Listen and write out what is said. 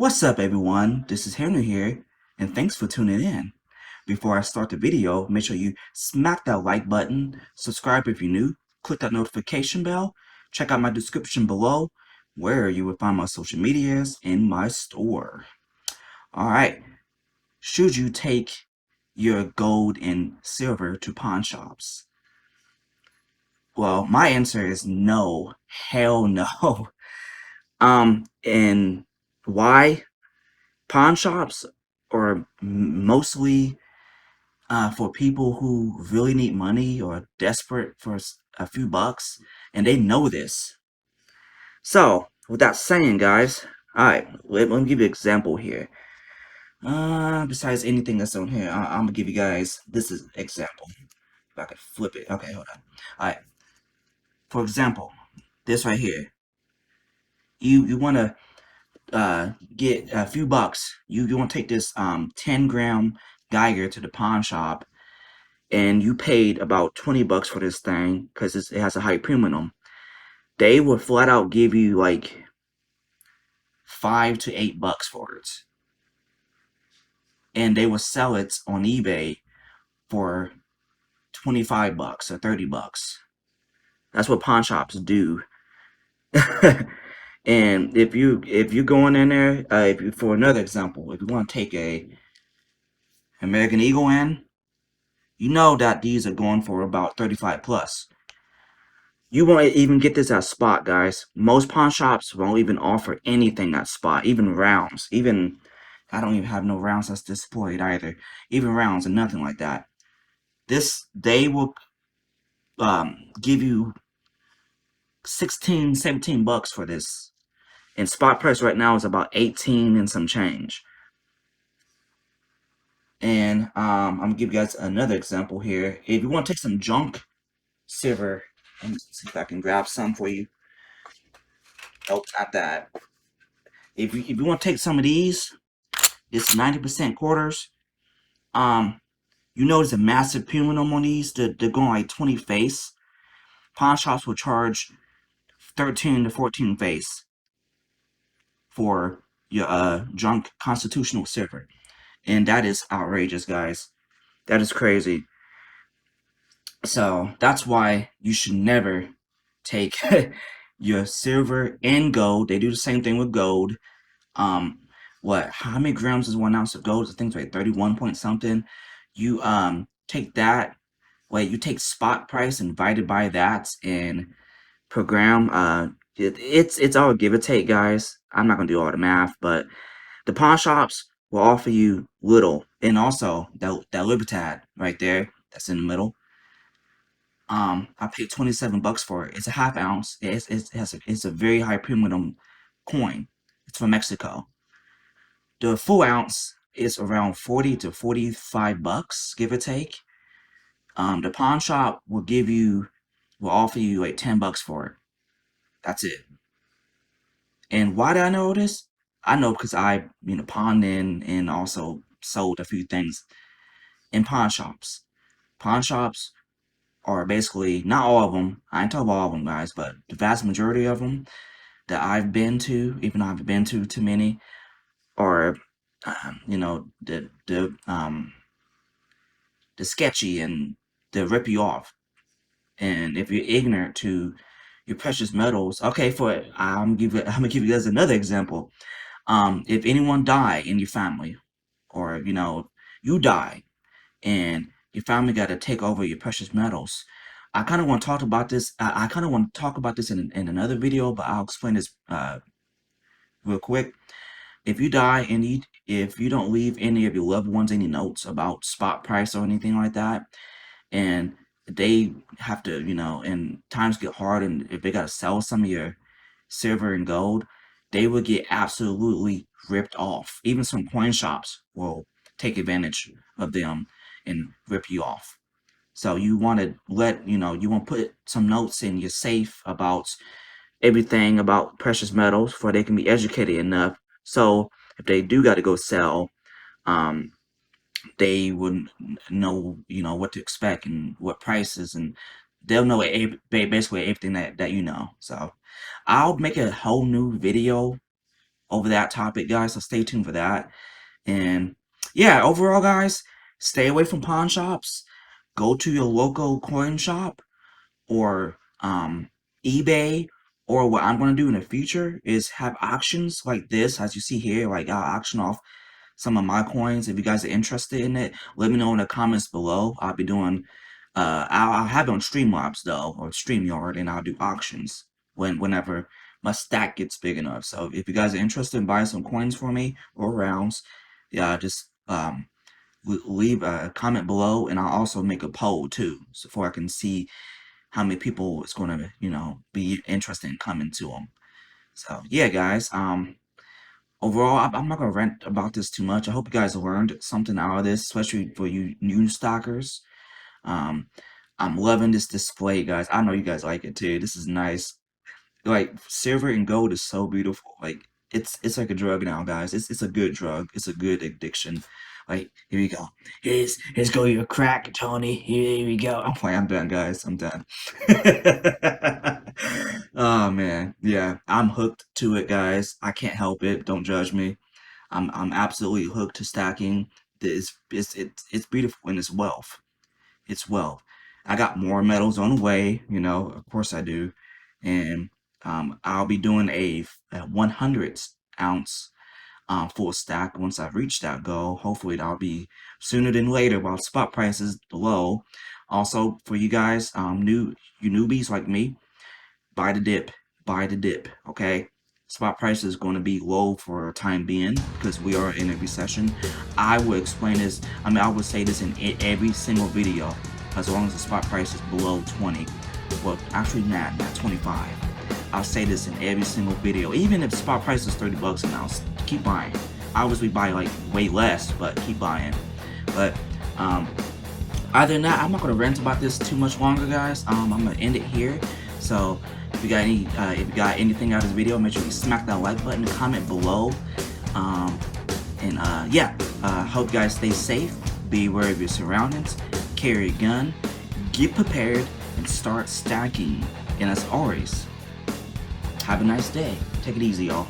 What's up everyone, this is Henry here, and thanks for tuning in. Before I start the video, make sure you smack that like button, subscribe if you're new, click that notification bell, check out my description below where you will find my social medias and my store. Alright, should you take your gold and silver to pawn shops? Well, my answer is no, hell no. And why? Pawn shops are mostly for people who really need money or desperate for a few bucks, and they know this. So, with that saying, guys, alright, let me give you an example here. Besides anything that's on here, I'm gonna give you guys this is example. If I could flip it. Okay, hold on. Alright, for example, this right here. You wanna get a few bucks. You want to take this 10-gram Geiger to the pawn shop, and you paid about 20 bucks for this thing because it has a high premium. They will flat out give you like 5 to 8 bucks for it, and they will sell it on eBay for 25 bucks or 30 bucks. That's what pawn shops do. And if you going in there, if you, for another example, if you want to take a American Eagle in, you know that these are going for about 35 plus. You won't even get this at spot, guys. Most pawn shops won't even offer anything at spot, even rounds. Even, I don't even have no rounds that's displayed either. Even rounds and nothing like that. They will give you 16, 17 bucks for this. And spot price right now is about 18 and some change. And I'm gonna give you guys another example here. If you want to take some junk silver, let me see if I can grab some for you. Nope, not that. If you want to take some of these, it's 90% quarters. You notice a massive premium on these. They're going like 20 face. Pawn shops will charge 13 to 14 face for your junk constitutional silver, and that is outrageous, guys. That is crazy. So that's why you should never take your silver and gold. They do the same thing with gold. How many grams is 1 ounce of gold? I think it's like 31 point something. You take that, you take spot price and divided by that, and per gram, it's all give or take, guys. I'm not gonna do all the math, but the pawn shops will offer you little, and also that Libertad right there, that's in the middle. I paid 27 bucks for it. It's a half ounce. It's a very high premium coin. It's from Mexico. The full ounce is around 40 to 45 bucks, give or take. The pawn shop will offer you like 10 bucks for it. That's it. And why did I know this? I know because I, pawned in and also sold a few things in pawn shops. Pawn shops are basically, not all of them, I ain't talking about all of them, guys, but the vast majority of them that I've been to, even though I haven't been to too many, are, the sketchy, and they'll rip you off. And if you're ignorant to your precious metals, okay, I'm gonna give you guys another example. If anyone die in your family, or you die, and your family got to take over your precious metals, I kind of want to talk about this. I kind of want to talk about this in another video, but I'll explain this real quick. If you die and if you don't leave any of your loved ones any notes about spot price or anything like that, and they have to, and times get hard, and if they got to sell some of your silver and gold, they will get absolutely ripped off. Even some coin shops will take advantage of them and rip you off. So you want to you want to put some notes in your safe about everything about precious metals, for they can be educated enough. So if they do got to go sell, um, they would know, what to expect and what prices, and they'll know basically everything that you know. So I'll make a whole new video over that topic, guys. So stay tuned for that. And yeah, overall, guys, stay away from pawn shops. Go to your local coin shop or eBay. Or what I'm going to do in the future is have auctions like this, as you see here. Like I'll auction off some of my coins. If you guys are interested in it, let me know in the comments below. I'll be doing, I'll have it on Streamlabs though, or StreamYard, and I'll do auctions whenever my stack gets big enough. So if you guys are interested in buying some coins for me or rounds, yeah, just leave a comment below, and I'll also make a poll too, so for I can see how many people is going to, be interested in coming to them. So yeah, guys. Overall, I'm not gonna rant about this too much. I hope you guys learned something out of this, especially for you new stockers. Um, I'm loving this display, guys. I know you guys like it too. This is nice. Like silver and gold is so beautiful. Like it's like a drug now, guys. It's a good drug. It's a good addiction. Like here we go. Here's go your crack, Tony. Here we go. I'm playing. I'm done, guys. I'm done. Oh man, yeah. I'm hooked to it, guys. I can't help it. Don't judge me. I'm absolutely hooked to stacking. It's beautiful and it's wealth. It's wealth. I got more medals on the way, of course I do. And I'll be doing a 100 ounce full stack once I've reached that goal. Hopefully that'll be sooner than later while spot price is low. Also for you guys, you newbies like me, buy the dip, buy the dip, okay? Spot price is going to be low for a time being because we are in a recession. I will explain this, I would say this in every single video, as long as the spot price is below 20. Well, actually not 25. I'll say this in every single video. Even if spot price is 30 bucks an ounce, keep buying. Obviously buy like way less, but keep buying. But other than that, I'm not gonna rant about this too much longer, guys. I'm gonna end it here. So if you got anything out of this video, make sure you smack that like button, comment below. Yeah, hope you guys stay safe, be aware of your surroundings, carry a gun, get prepared, and start stacking. And as always, have a nice day. Take it easy, y'all.